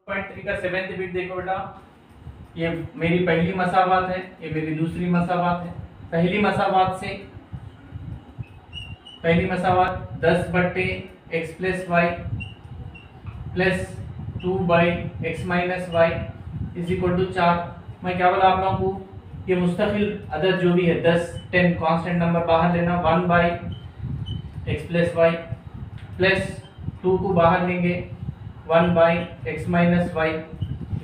3 का 7th bit देखो बेटा, ये मेरी पहली मसावात है, ये मेरी दूसरी मसावात है। पहली मसावात 10 बट्टे X plus Y plus 2 by x minus Y is equal to 4। मैं क्या बोला आप लोगों को, ये मुस्तकिल अदद जो भी है 10 10 कांस्टेंट नंबर बाहर लेना, 1 by x plus Y plus 2 को बाहर लेंगे 1 by x minus Y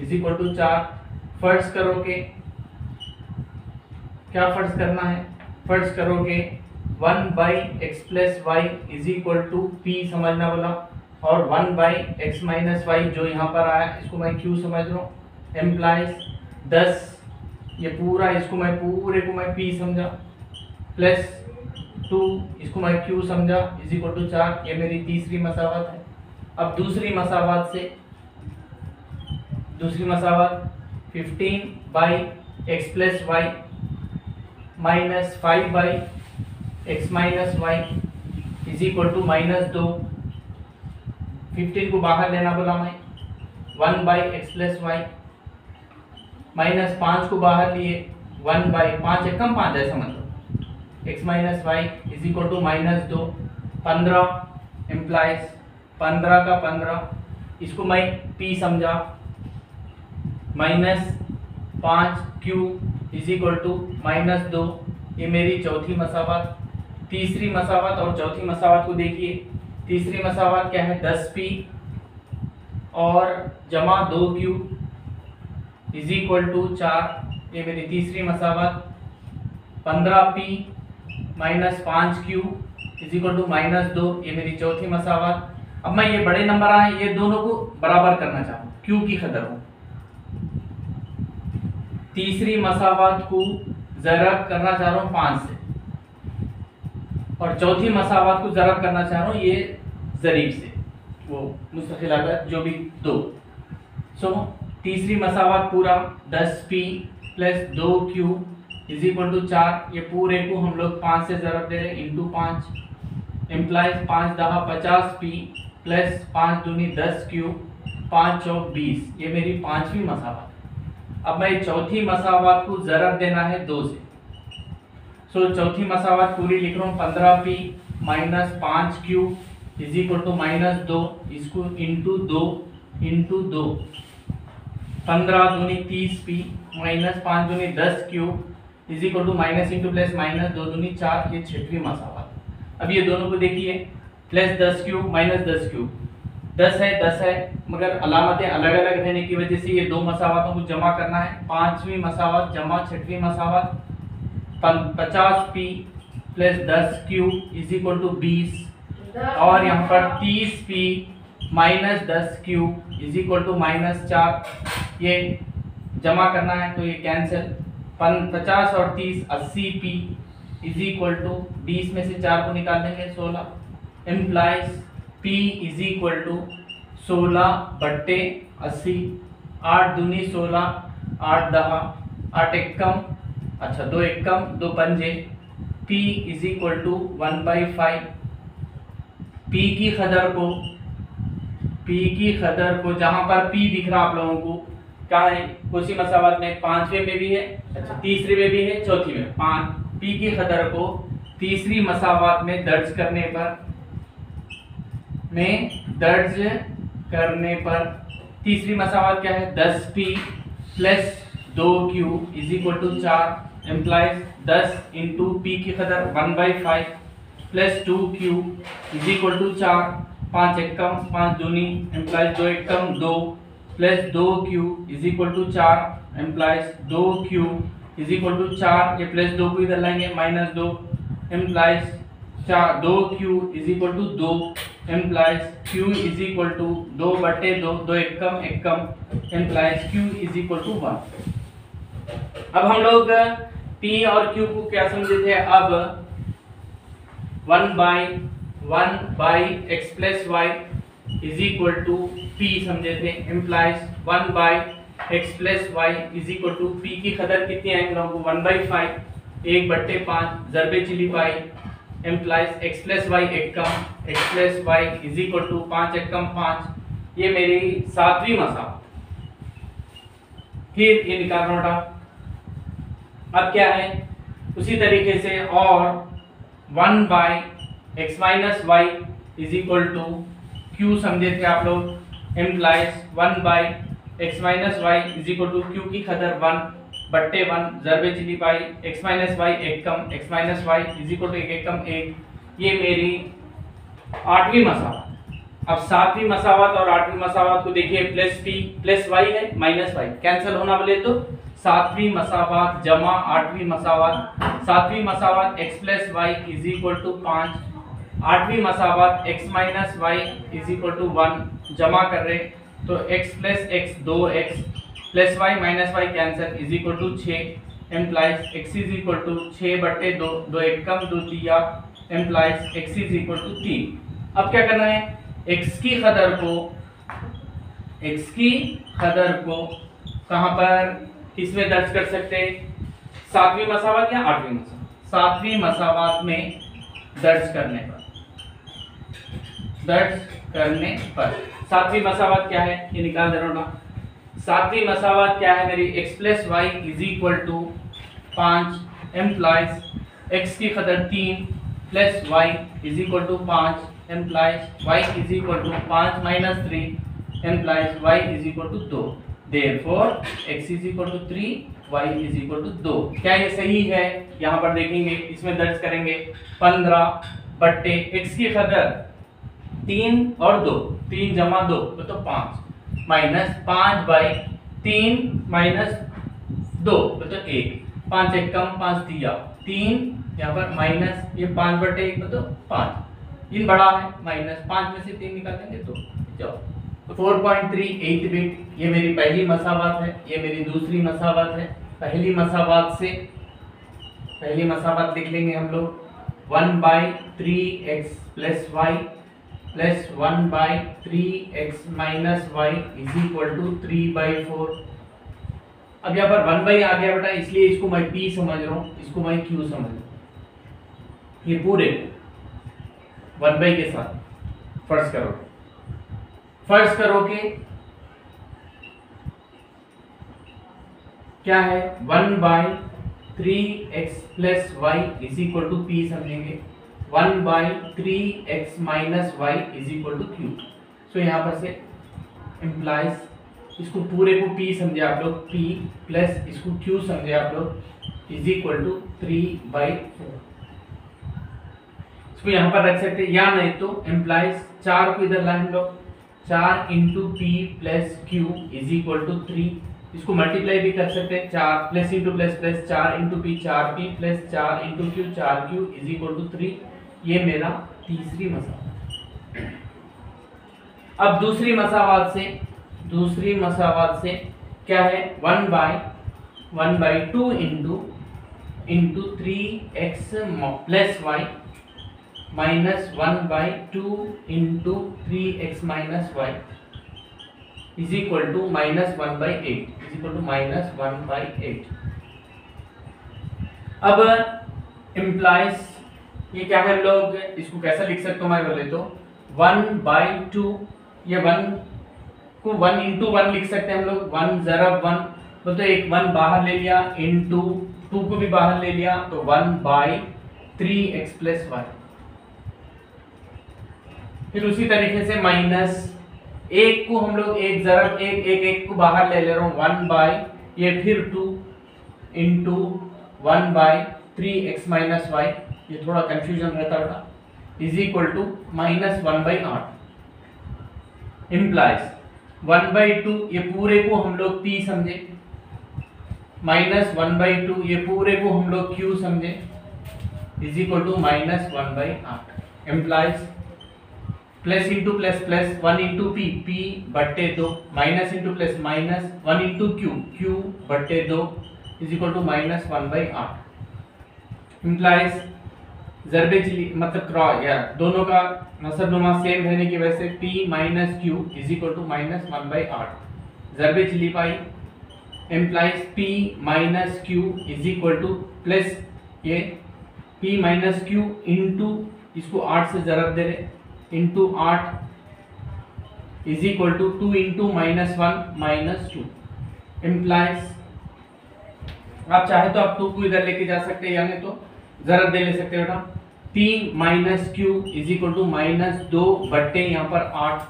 is equal to 4। फर्ज करोगे, क्या फर्ज करना है, फर्ज करोगे 1 by x plus y is equal to p समझना बोला, और 1 बाई एक्स माइनस वाई जो यहाँ पर आया इसको मैं क्यू समझ रहा हूँ, एम्प्लाइज 10 ये पूरा इसको मैं पूरे को मैं पी समझा प्लस 2 इसको मैं क्यू समझा इज इक्वल टू 4। ये मेरी तीसरी मसावत है। अब दूसरी मसावत 15 by x plus y minus 5 by x minus Y is equal to -2। 15 को बाहर लेना बोला मैं, 1 by x plus y minus 5 को बाहर लिए 1 बाई 5 एक कम 5 ऐसा मतलब x minus Y is equal to -2। 15 implies 15 का 15 इसको मैं पी समझा -5 क्यू इज इक्वल टू -2। ये मेरी चौथी मसावत। तीसरी मसावत और चौथी मसावत को देखिए। तीसरी मसावत क्या है, 10p और जमा 2q इज इक्वल टू 4। ये मेरी तीसरी मसावत। 15p minus 5q is equal to -2। ये मेरी चौथी मसावत। अब मैं ये बड़े नंबर आए ये दोनों को बराबर करना चाहूँ, q की कदर हो। तीसरी मसावत को ज़रब करना चाह रहा हूँ 5 से, और चौथी मसावत को ज़रब करना चाह रहा हूँ ये ज़रीब से, वो मुस्तकिल अदद जो भी 2। सो तीसरी मसावत पूरा 10p plus 2q is equal to 4। ये पूरे को हम लोग 5 से ज़रब दे रहे हैं इंटू 5 एम्प्लाइज 5 10 50p प्लस 5 दूनी 10q 5 चौक 20। ये मेरी पांचवी मसावत। अब मैं चौथी मसावत को ज़रब देना है 2 से। सो चौथी मसावत पूरी लिख रहा हूँ 15p minus 5q is equal to -2। इसको इंटू 2 15 दूनी 30p माइनस 5 दूनी 10q is equal to minus into plus -2 दूनी 4। ये छठवीं मसावत। अब ये दोनों को देखिए, प्लस 10q माइनस 10q 10 है मगर अलामतें अलग अलग रहने की वजह से ये दो मसावतों को जमा करना है। पांचवी मसावत जमा छठवीं मसावत 50p plus 10q is equal to 20, और यहाँ पर 30p minus 10q is equal to -4। ये जमा करना है तो ये कैंसिल। 50 और 30 80p इज इक्वल टू 20 में से 4 को निकाल देंगे 16 implies p is equal to 16 बट्टे 80। 8 दूनी 16 8 10 8 एकम, अच्छा 2 एकम 2 पंजे। p is equal to 1/5। p की कदर को जहां पर p दिख रहा आप लोगों को क्या है, उसी मसावत में 5वें में भी है, अच्छा तीसरे में भी है, चौथी में। p की कदर को तीसरी मसावत में दर्ज करने पर तीसरी मसावत क्या है, 10p plus 2q is equal to 4 implies 10 into p की कदर 1/5 plus 2q is equal to 4। 5 एकम 5 दूनी एम्प्लाइज 2 एकम 2 plus 2q is equal to 4 implies 2q is equal to 4। ये प्लस 2 को इधर लाएंगे -2 implies 2q is equal to 2 implies q is equal to 2 बटे 2 एकम implies q is equal to 1। अब हम लोग p और q को क्या समझे थे, अब 1 by x plus y is equal to p समझे थे implies 1 by x plus y is equal to p की कदर कितनी है हम लोगों को 1/5 1/5 ज़रबे चिली पाई एम्प्लाइज एक्स प्लस वाई एकम x plus y is equal to 5 एकम 5। ये मेरी सातवीं मसावत। फिर ये निकालना होता। अब क्या है उसी तरीके से, और 1 by x minus Y is equal to Q समझे थे आप लोग, implies 1 by x minus Y is equal to Q की खदर 1/1 जरबे चिली पाई एक्स माइनस वाई एक कम X minus Y is equal to एक कम एक। ये मेरी 8वीं मसावत। अब 7वीं मसावत और 8वीं मसावत को देखिए, प्लस पी प्लस वाई है माइनस वाई कैंसिल होना बोले तो 7वीं मसावत जमा 8वीं मसावत, 7वीं मसावत x plus y is equal to 5, 8वीं मसावत x minus Y is equal to 1 जमा कर रहे तो x plus x 2x plus y minus y cancel is equal to 6 implies x is equal to 6/2 2 एक कम 2 दिया implies x is equal to 3। अब क्या करना है, x की खदर को कहां पर किसमें दर्ज कर सकते हैं, 7वीं मसावत या 8वीं मसावत, 7वीं मसावत में दर्ज करने पर 7वीं मसावत क्या है ये निकाल दे रहा हूं ना। 7वीं मसावत क्या है मेरी, x plus y is equal to 5 implies x की खदर 3 plus y is equal to 5 implies y is equal to 5 minus 3 implies y is equal to 2। Therefore x is equal to 3, y is equal to 2। क्या ये सही है, यहाँ पर देखेंगे इसमें दर्ज करेंगे 15 x की खदर 3 और 2, 3 जमा 2 तो 5 माइनस 5/3 माइनस 2 तो 1, 5 एक कम 5 दिया 3, यहाँ पर माइनस ये 5/1 तो 5, इन बड़ा है माइनस 5 में से 3 निकाल देंगे तो जाओ 4.38 बिट। ये मेरी पहली मसावत है, ये मेरी दूसरी मसावत है। पहली मसावत लिख लेंगे हम लोग 1/3x plus Y plus 1/3x minus Y is equal to 3/4। अब यहाँ पर 1 आ गया बेटा, इसलिए इसको मैं p समझ रहा हूँ, इसको मैं q समझ रहा हूँ। ये पूरे 1 के साथ फर्ज करो कि क्या है 1/3x plus y is equal to p समझेंगे, 1/3x minus Y is equal to q। So यहाँ पर से इम्प्लाइज इसको पूरे को p समझे आप लोग, p प्लस इसको q समझे आप लोग इज इक्वल टू 3/4। इसको यहाँ पर रख सकते हैं, या नहीं तो इम्प्लाइज 4 को इधर लाए हम लोग, 4 into p plus q is equal to 3। इसको मल्टीप्लाई भी कर सकते हैं, 4 plus into plus plus 4 into p 4p plus 4 into q 4q is equal to 3। ये मेरा तीसरी मसावत। अब दूसरी मसावत से क्या है 1/2 into 3x plus y minus 1/2 into 3x minus Y is equal to minus 1/8 is equal to minus 1/8। अब implies ये क्या है, हम लोग इसको कैसा लिख सकते हो मैं बोले तो 1/2, ये 1 को 1 इंटू 1 लिख सकते हैं हम लोग, 1 ज़रब 1 तो एक 1 बाहर ले लिया इंटू 2 को भी बाहर ले लिया तो 1/3x प्लस वाई। फिर उसी तरीके से माइनस 1 को हम लोग एक ज़रब 1 को बाहर ले रहा हूँ 1 ये फिर 2 इंटू 1/3x माइनस वाई, ये थोड़ा कंफ्यूजन रहता है, is equal to minus 1/8। Implies 1/2 ये पूरे को हम लोग p समझे, माइनस 1/2 ये पूरे को हम लोग q समझे is equal to minus 1/8। Implies plus into plus plus 1 into p/2 minus into plus minus 1 into q/2 is equal to minus 1/8। Implies जरबे मतलब क्रॉस या दोनों का नसबनुमा सेम रहने की वजह से p minus q is equal to minus 1/8 जरबे चिली पाई। Implies p minus q is equal to plus ये p माइनस q इंटू इसको 8 से जरब दे रहे into 8 is equal to 2 into -1 -2 implies, आप चाहे तो आप 2 को इधर लेके जा सकते हैं, यानी तो जरा दे ले सकते हो बेटा। p minus Q is equal to minus 2 बट्टे यहाँ पर 8,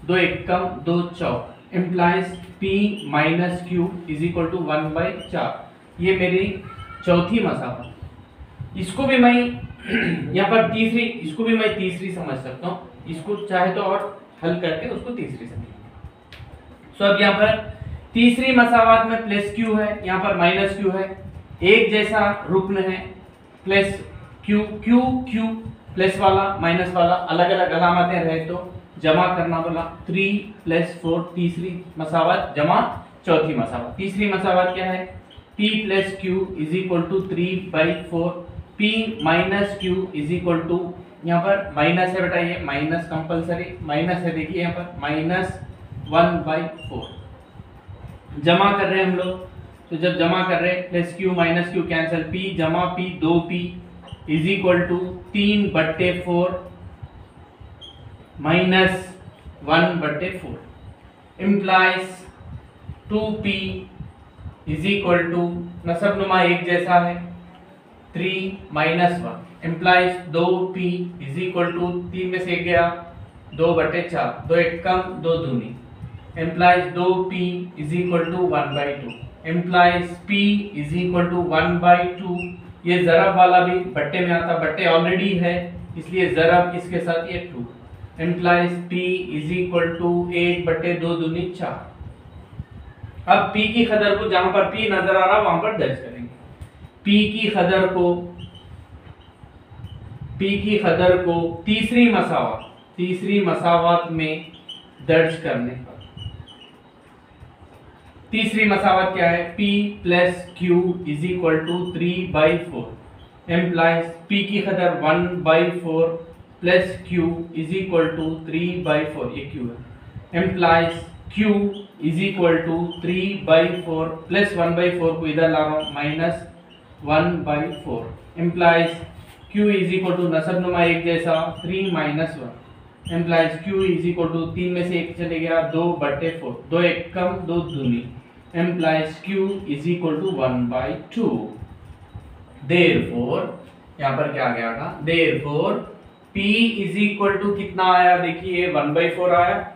2 एकम 2 चौक, implies p minus Q is equal to 1/4। ये मेरी चौथी मसावत। इसको भी मैं यहाँ पर तीसरी, इसको भी मैं तीसरी समझ सकता हूँ, इसको चाहे तो और हल करके उसको तीसरी समझ। सो अब यहाँ पर तीसरी मसावत में प्लस क्यू है, यहाँ पर माइनस क्यू है, एक जैसा रुकन है, plus Q Q Q plus वाला माइनस वाला अलग अलग अलामतें रहे तो जमा करना बोला। 3 + 4 तीसरी मसावत जमा चौथी मसावत। तीसरी मसावत क्या है? p + q is equal to 3/4, p minus q is equal to, यहाँ पर माइनस है बेटा, ये माइनस कंपलसरी माइनस है, देखिए यहाँ पर -1/4 जमा कर रहे हैं हम लोग। तो जब जमा कर रहे हैं plus Q minus Q cancel, p जमा p 2p is equal to 3/4 माइनस 1/4 implies 2p is equal to, नसब नुमा एक जैसा है, 3 - 1 implies 2p is equal to 3 में से एक गया 2/4, 2 एक कम 2 दूनी, implies 2p is equal to 1/2 implies p is equal to 1/2। ये ज़रब वाला भी बट्टे में आता, बट्टे ऑलरेडी है इसलिए ज़रब इसके साथ ये 2 implies p is equal to 1/2 दूनी 4। अब p की कदर को जहां पर p नजर आ रहा वहां पर दर्ज करेंगे। p की कदर को तीसरी मसावत में दर्ज करने पर, तीसरी मसावत क्या है? p + q is equal to 3/4 implies p की कदर 1/4 plus q is equal to 3/4, ये q है, implies q is equal to 3/4 plus 1/4 को इधर ला रहा हूँ -1/4 implies q is equal to, नसब नुमा एक जैसा, 3 - 1 implies q is equal to 3 में से एक चले गया 2/4, 2 एक कम 2 दूनी implies q is equal to 1/2। Therefore यहाँ पर क्या आ गया था? Therefore p is equal to कितना आया? देखिए 1/4 आया,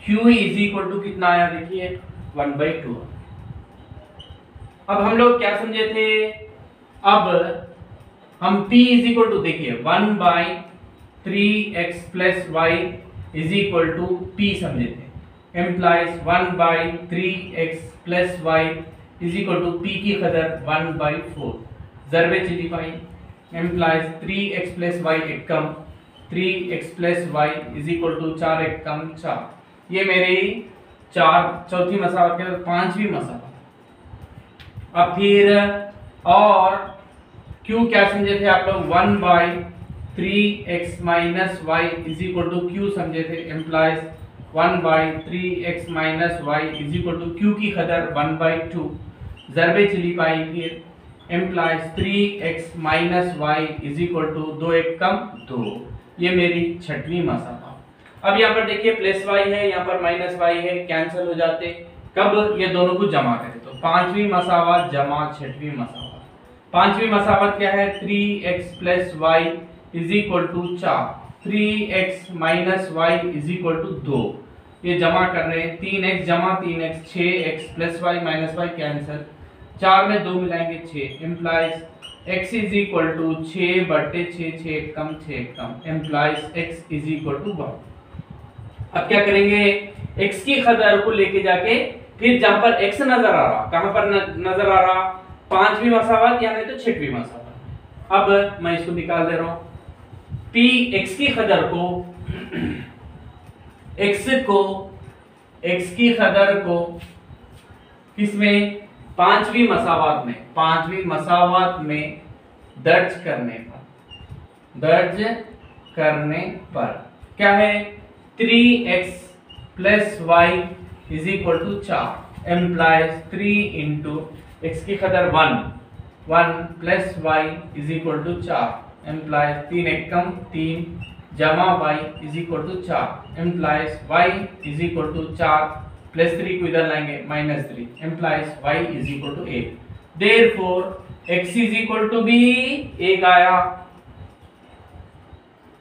q इज इक्वल टू कितना आया? देखिए 1/2। अब हम लोग क्या समझे थे? अब हम p इज इक्वल टू, देखिए 1/3x + y is equal to p समझे थे, implies 1/3x + y is equal to p की कदर 1/4 ज़रबे चली पाई, इम्प्लाइज 3x + y एक कम, 3x + y is equal to 4 एक कम 4। ये मेरी चौथी मसावत के बाद पांचवी मसावत। अब फिर और q क्या समझे थे आप लोग? 1/3x - y is equal to q समझे थे, implies 1/3x - y is equal to q की कदर 1/2 ज़रबे चली पाई, फिर implies 3x - y is equal to 2 एक कम 2। ये मेरी छठवीं मसावत। अब यहाँ पर देखिए प्लस y है, यहाँ पर माइनस y है, कैंसिल हो जाते कब? ये दोनों को जमा करें तो पांचवी मसावत जमा छठवीं मसावत। पांचवी मसावत क्या है? 3x + y is equal to 4, 3x - y is equal to 2। ये जमा कर रहे हैं, 3x जमा 3x, 6x + y - y cancel, 4 में 2 मिलाएंगे 6 implies x is equal to 6/6, 6 कम 6 कम implies x is equal to 1। अब क्या करेंगे? x की कदर को लेके जाके फिर जहां पर x नजर आ रहा, कहां पर नजर आ रहा? पांचवी मसावत या नहीं तो छठवीं मसावत। अब मैं इसको निकाल दे रहा हूं। p x की कदर को x की कदर को किसमें? पांचवी मसावत में दर्ज करने पर क्या है? 3x + y is equal to 4 implies 3 × x की कदर 1 + y is equal to 4 implies 3 एक कम 3 जमा y is equal to 4 implies y is equal to 4 +3 को इधर लाएंगे -3 implies y is equal to 8. Therefore x is equal to भी 1 आया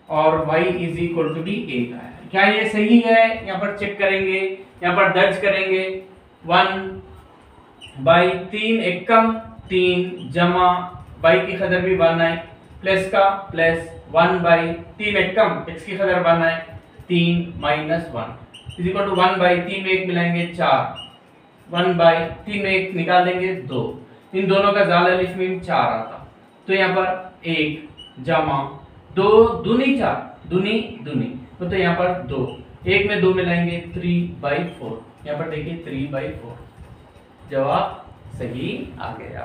और y is equal to भी 1 आया। क्या ये सही है? यहाँ पर चेक करेंगे, यहाँ पर दर्ज करेंगे 1/3 एकम 3 जमा y की कदर भी 1 है प्लस का प्लस 1/3 एकम x की कदर 1 है 3 - 1 इज इक्वल टू 1/3 में 1 मिलाएंगे 4 1/3 में 1 निकाल देंगे 2 इन दोनों का जाल अलिफ मीम 4 आता तो यहाँ पर 1 जमा 2 दूनी 4 दूनी दूनी तो यहाँ पर 2 1 में 2 मिलाएंगे 3/4 यहाँ पर देखिए 3/4 जवाब सही आ गया।